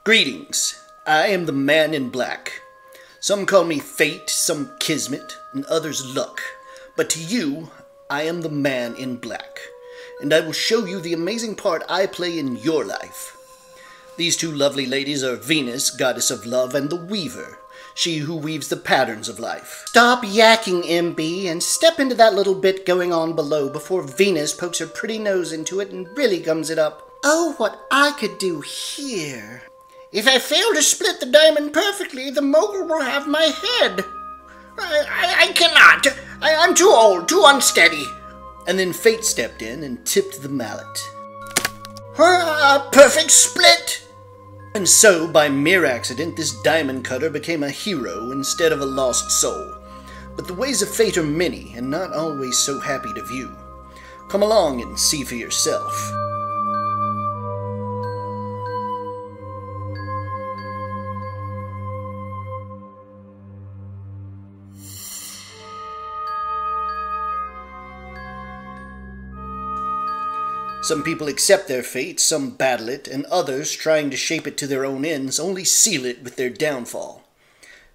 Greetings, I am the man in black. Some call me fate, some kismet, and others luck. But to you, I am the man in black, and I will show you the amazing part I play in your life. These two lovely ladies are Venus, goddess of love, and the Weaver, she who weaves the patterns of life. Stop yakking, MB, and step into that little bit going on below before Venus pokes her pretty nose into it and really gums it up. Oh, what I could do here. If I fail to split the diamond perfectly, the mogul will have my head. I cannot. I'm too old, too unsteady. And then fate stepped in and tipped the mallet. A perfect split. And so, by mere accident, this diamond cutter became a hero instead of a lost soul. But the ways of fate are many, and not always so happy to view. Come along and see for yourself. Some people accept their fate, some battle it, and others, trying to shape it to their own ends, only seal it with their downfall.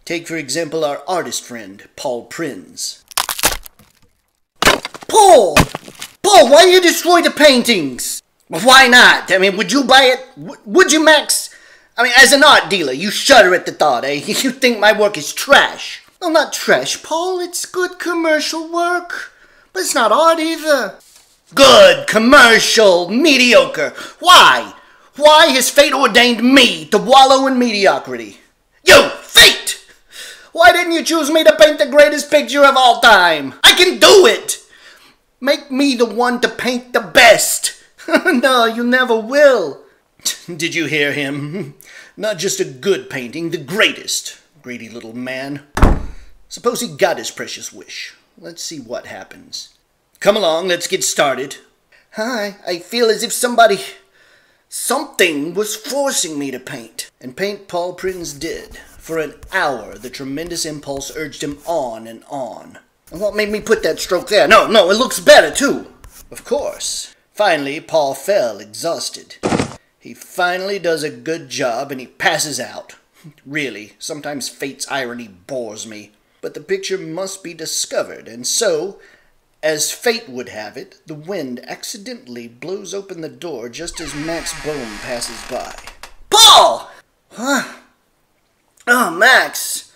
Take, for example, our artist friend, Paul Prinz. Paul! Paul, why do you destroy the paintings? Why not? I mean, would you buy it? Would you, Max? I mean, as an art dealer, you shudder at the thought, eh? You think my work is trash. Well, not trash, Paul. It's good commercial work. But it's not art either. Good, commercial, mediocre. Why? Why has fate ordained me to wallow in mediocrity? You, fate! Why didn't you choose me to paint the greatest picture of all time? I can do it! Make me the one to paint the best. No, you never will. Did you hear him? Not just a good painting, the greatest. Greedy little man. Suppose he got his precious wish. Let's see what happens. Come along, let's get started. I feel as if something was forcing me to paint. And paint Paul Prinz did. For an hour, the tremendous impulse urged him on and on. And what made me put that stroke there? No, it looks better too. Of course. Finally, Paul fell, exhausted. He finally does a good job and he passes out. Really, sometimes fate's irony bores me. But the picture must be discovered, and so, as fate would have it, the wind accidentally blows open the door just as Max Bohm passes by. Paul! Huh? Oh, Max.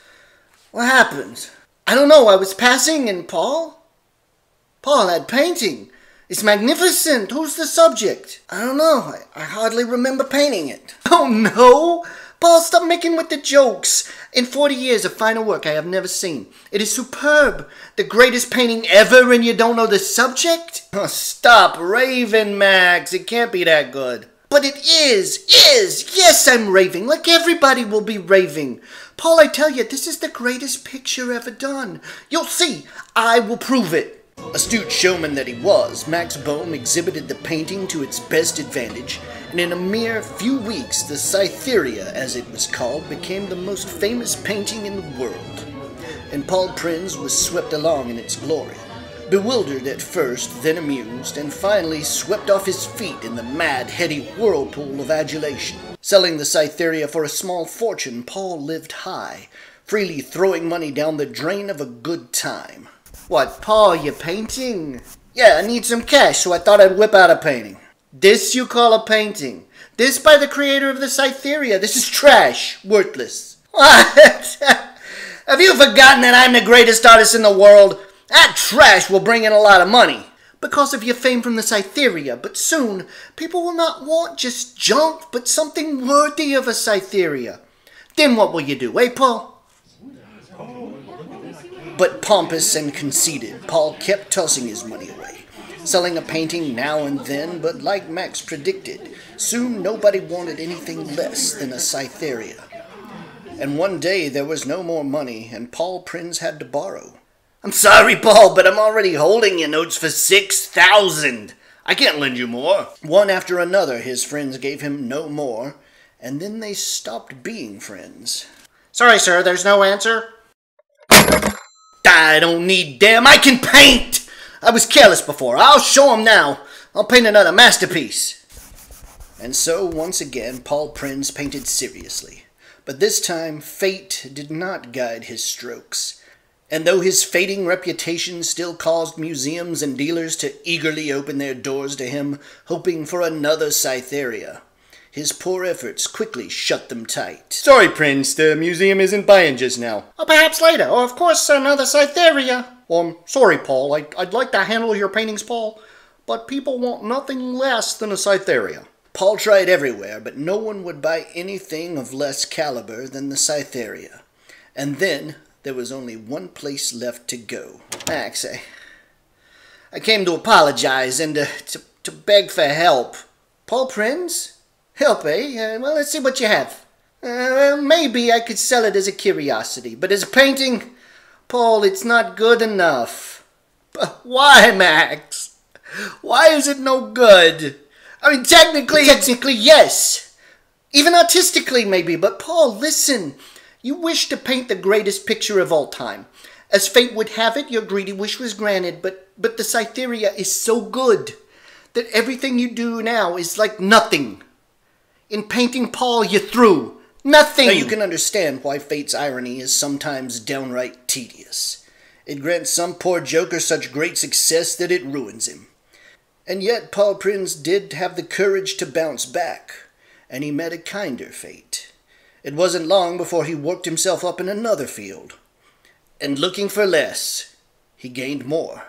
What happened? I don't know. I was passing and Paul? Paul, that painting. It's magnificent. Who's the subject? I don't know. I hardly remember painting it. Oh, no? Paul, stop making with the jokes. In 40 years of finer work I have never seen. It is superb. The greatest painting ever, and you don't know the subject? Oh, stop raving, Max. It can't be that good. But it is. Yes, I'm raving, like everybody will be raving. Paul, I tell you, this is the greatest picture ever done. You'll see. I will prove it. Astute showman that he was, Max Bohm exhibited the painting to its best advantage, and in a mere few weeks the Cytherea, as it was called, became the most famous painting in the world. And Paul Prinz was swept along in its glory, bewildered at first, then amused, and finally swept off his feet in the mad, heady whirlpool of adulation. Selling the Cytherea for a small fortune, Paul lived high, freely throwing money down the drain of a good time. What, Paul, you painting? Yeah, I need some cash, so I thought I'd whip out a painting. This you call a painting? This by the creator of the Cytherea? This is trash. Worthless. What? Have you forgotten that I'm the greatest artist in the world? That trash will bring in a lot of money. Because of your fame from the Cytherea, but soon, people will not want just junk, but something worthy of a Cytherea. Then what will you do, eh, Paul? But pompous and conceited, Paul kept tossing his money away, selling a painting now and then, but like Max predicted, soon nobody wanted anything less than a Cytherea. And one day there was no more money, and Paul Prinz had to borrow. I'm sorry, Paul, but I'm already holding your notes for 6,000. I can't lend you more. One after another, his friends gave him no more, and then they stopped being friends. Sorry, sir, there's no answer? I don't need them. I can paint. I was careless before. I'll show them now. I'll paint another masterpiece. And so, once again, Paul Prins painted seriously. But this time, fate did not guide his strokes. And though his fading reputation still caused museums and dealers to eagerly open their doors to him, hoping for another Cytherea, his poor efforts quickly shut them tight. Sorry, Prince, the museum isn't buying just now. Or perhaps later, or of course another Cytherea. I'm sorry, Paul. I'd like to handle your paintings, Paul, but people want nothing less than a Cytherea. Paul tried everywhere, but no one would buy anything of less caliber than the Cytherea. And then there was only one place left to go. Max, I came to apologize and to beg for help. Paul Prins? Help, eh? Well, let's see what you have. Maybe I could sell it as a curiosity, but as a painting, Paul, it's not good enough. But why, Max? Why is it no good? I mean, technically, yes. Even artistically, maybe. But Paul, listen. You wish to paint the greatest picture of all time. As fate would have it, your greedy wish was granted. But the Cytherea is so good that everything you do now is like nothing. In painting, Paul, you're through. Nothing. Now you can understand why fate's irony is sometimes downright tedious. It grants some poor joker such great success that it ruins him. And yet Paul Prins did have the courage to bounce back, and he met a kinder fate. It wasn't long before he worked himself up in another field, and looking for less, he gained more.